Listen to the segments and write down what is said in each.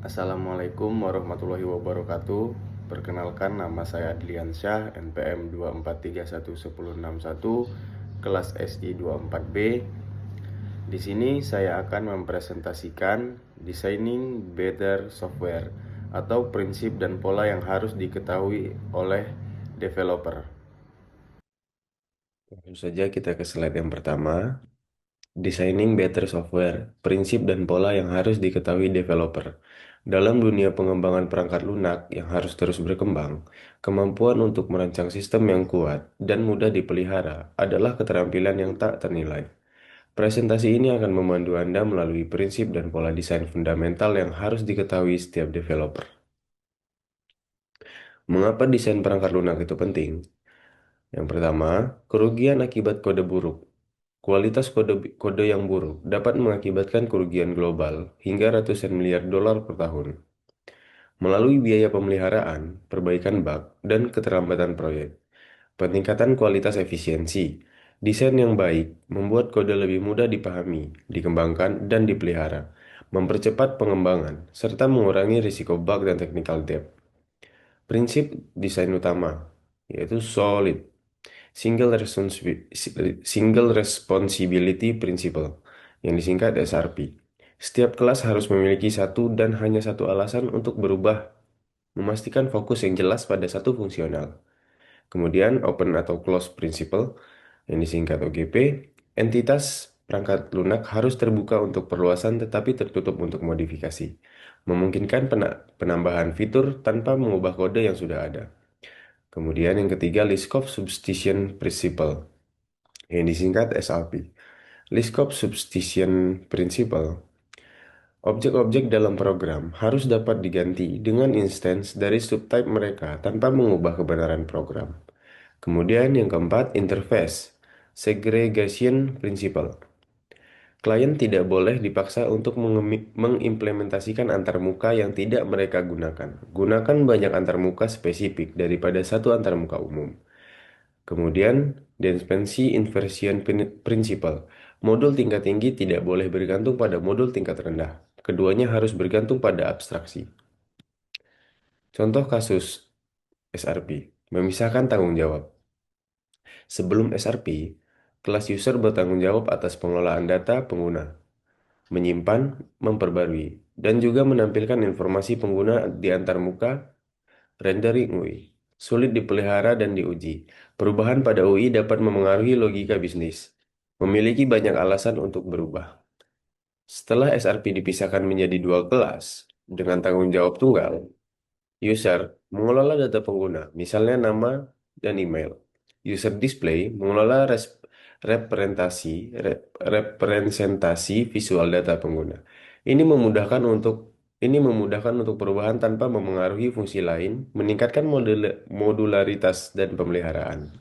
Assalamualaikum warahmatullahi wabarakatuh. Perkenalkan, nama saya Adliansyah, NPM 2431101, kelas SI 24B. Di sini saya akan mempresentasikan Designing Better Software atau prinsip dan pola yang harus diketahui oleh developer. Langsung saja kita ke slide yang pertama. Designing Better Software, prinsip dan pola yang harus diketahui developer. Dalam dunia pengembangan perangkat lunak yang harus terus berkembang, kemampuan untuk merancang sistem yang kuat dan mudah dipelihara adalah keterampilan yang tak ternilai. Presentasi ini akan memandu Anda melalui prinsip dan pola desain fundamental yang harus diketahui setiap developer. Mengapa desain perangkat lunak itu penting? Yang pertama, kerugian akibat kode buruk. Kualitas kode yang buruk dapat mengakibatkan kerugian global hingga ratusan miliar dolar per tahun. Melalui biaya pemeliharaan, perbaikan bug, dan keterlambatan proyek. Peningkatan kualitas efisiensi. Desain yang baik membuat kode lebih mudah dipahami, dikembangkan, dan dipelihara. Mempercepat pengembangan, serta mengurangi risiko bug dan technical debt. Prinsip desain utama, yaitu solid. Single Responsibility Principle, yang disingkat SRP. Setiap kelas harus memiliki satu dan hanya satu alasan untuk berubah, memastikan fokus yang jelas pada satu fungsional. Kemudian Open atau Close Principle, yang disingkat OGP, entitas perangkat lunak harus terbuka untuk perluasan tetapi tertutup untuk modifikasi, memungkinkan penambahan fitur tanpa mengubah kode yang sudah ada. Kemudian yang ketiga, Liskov Substitution Principle, yang disingkat SLP. Liskov Substitution Principle. Objek-objek dalam program harus dapat diganti dengan instance dari subtype mereka tanpa mengubah kebenaran program. Kemudian yang keempat, Interface Segregation Principle. Klien tidak boleh dipaksa untuk mengimplementasikan antarmuka yang tidak mereka gunakan. Gunakan banyak antarmuka spesifik daripada satu antarmuka umum. Kemudian, Dependency Inversion Principle. Modul tingkat tinggi tidak boleh bergantung pada modul tingkat rendah. Keduanya harus bergantung pada abstraksi. Contoh kasus SRP, memisahkan tanggung jawab. Sebelum SRP, kelas user bertanggung jawab atas pengelolaan data pengguna, menyimpan, memperbarui, dan juga menampilkan informasi pengguna di antarmuka rendering UI. Sulit dipelihara dan diuji. Perubahan pada UI dapat memengaruhi logika bisnis. Memiliki banyak alasan untuk berubah. Setelah SRP dipisahkan menjadi dua kelas dengan tanggung jawab tunggal, user mengelola data pengguna, misalnya nama dan email. User display mengelola representasi visual data pengguna. Ini memudahkan untuk perubahan tanpa memengaruhi fungsi lain, meningkatkan modularitas dan pemeliharaan.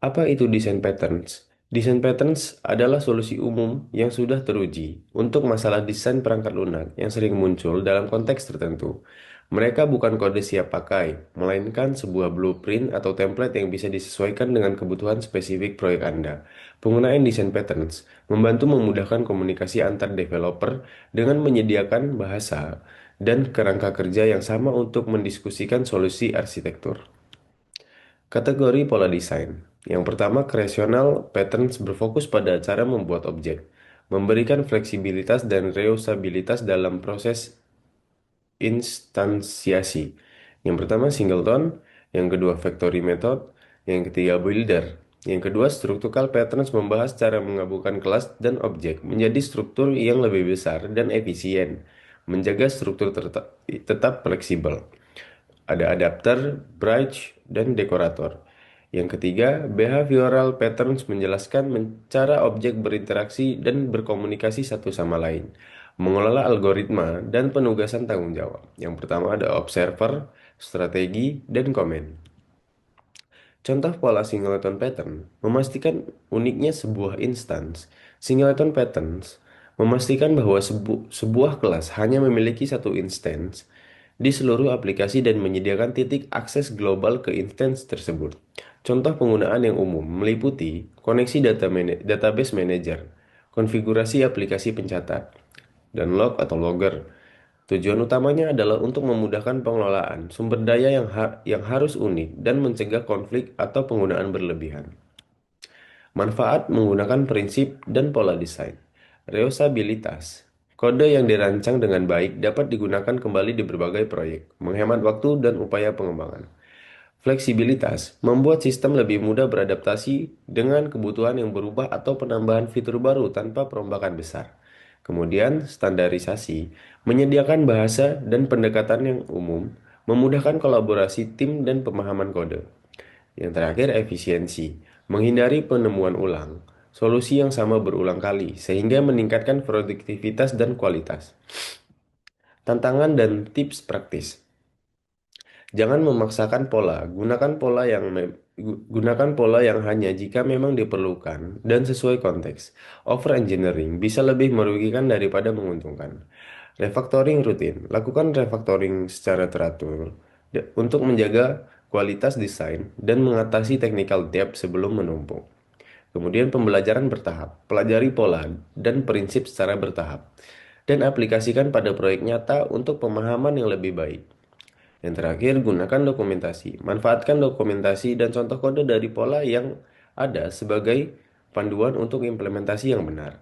Apa itu desain patterns? Desain patterns adalah solusi umum yang sudah teruji untuk masalah desain perangkat lunak yang sering muncul dalam konteks tertentu. Mereka bukan kode siap pakai, melainkan sebuah blueprint atau template yang bisa disesuaikan dengan kebutuhan spesifik proyek Anda. Penggunaan desain patterns membantu memudahkan komunikasi antar developer dengan menyediakan bahasa dan kerangka kerja yang sama untuk mendiskusikan solusi arsitektur. Kategori pola desain. Yang pertama, creational patterns berfokus pada cara membuat objek, memberikan fleksibilitas dan reusabilitas dalam proses instansiasi. Yang pertama, singleton. Yang kedua, factory method. Yang ketiga, builder. Yang kedua, structural patterns membahas cara menggabungkan kelas dan objek menjadi struktur yang lebih besar dan efisien, menjaga struktur tetap fleksibel. Ada adapter, bridge, dan dekorator. Yang ketiga, behavioral patterns menjelaskan cara objek berinteraksi dan berkomunikasi satu sama lain, mengelola algoritma, dan penugasan tanggung jawab. Yang pertama ada observer, strategi, dan komen. Contoh pola singleton pattern memastikan uniknya sebuah instance. Singleton patterns memastikan bahwa sebuah kelas hanya memiliki satu instance di seluruh aplikasi dan menyediakan titik akses global ke instance tersebut. Contoh penggunaan yang umum meliputi koneksi database manager, konfigurasi aplikasi pencatat, dan log atau logger, Tujuan utamanya adalah untuk memudahkan pengelolaan sumber daya yang harus unik dan mencegah konflik atau penggunaan berlebihan. Manfaat menggunakan prinsip dan pola desain. Reusabilitas. Kode yang dirancang dengan baik dapat digunakan kembali di berbagai proyek, menghemat waktu dan upaya pengembangan. Fleksibilitas membuat sistem lebih mudah beradaptasi dengan kebutuhan yang berubah atau penambahan fitur baru tanpa perombakan besar. Kemudian, standarisasi menyediakan bahasa dan pendekatan yang umum, memudahkan kolaborasi tim dan pemahaman kode. Yang terakhir, efisiensi menghindari penemuan ulang, solusi yang sama berulang kali, sehingga meningkatkan produktivitas dan kualitas. Tantangan dan tips praktis. Jangan memaksakan pola, gunakan pola yang hanya jika memang diperlukan dan sesuai konteks. Over-engineering bisa lebih merugikan daripada menguntungkan. Refactoring rutin. Lakukan refactoring secara teratur untuk menjaga kualitas desain dan mengatasi technical debt sebelum menumpuk. Kemudian pembelajaran bertahap. Pelajari pola dan prinsip secara bertahap dan aplikasikan pada proyek nyata untuk pemahaman yang lebih baik. Yang terakhir, gunakan dokumentasi. Manfaatkan dokumentasi dan contoh kode dari pola yang ada sebagai panduan untuk implementasi yang benar.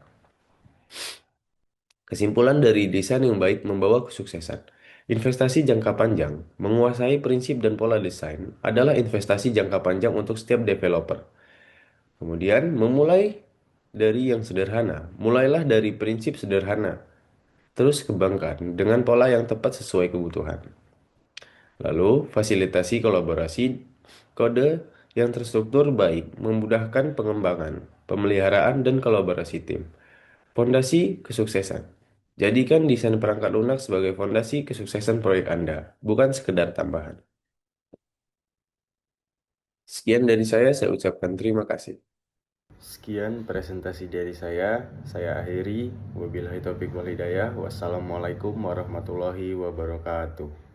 Kesimpulan dari desain yang baik membawa kesuksesan. Investasi jangka panjang, menguasai prinsip dan pola desain adalah investasi jangka panjang untuk setiap developer. Kemudian, memulai dari yang sederhana. Mulailah dari prinsip sederhana, terus kembangkan dengan pola yang tepat sesuai kebutuhan. Lalu, fasilitasi kolaborasi kode yang terstruktur baik memudahkan pengembangan, pemeliharaan, dan kolaborasi tim. Fondasi kesuksesan. Jadikan desain perangkat lunak sebagai fondasi kesuksesan proyek Anda, bukan sekedar tambahan. Sekian dari saya ucapkan terima kasih. Sekian presentasi dari saya akhiri. Wabillahi taufiq wal hidayah. Wassalamualaikum warahmatullahi wabarakatuh.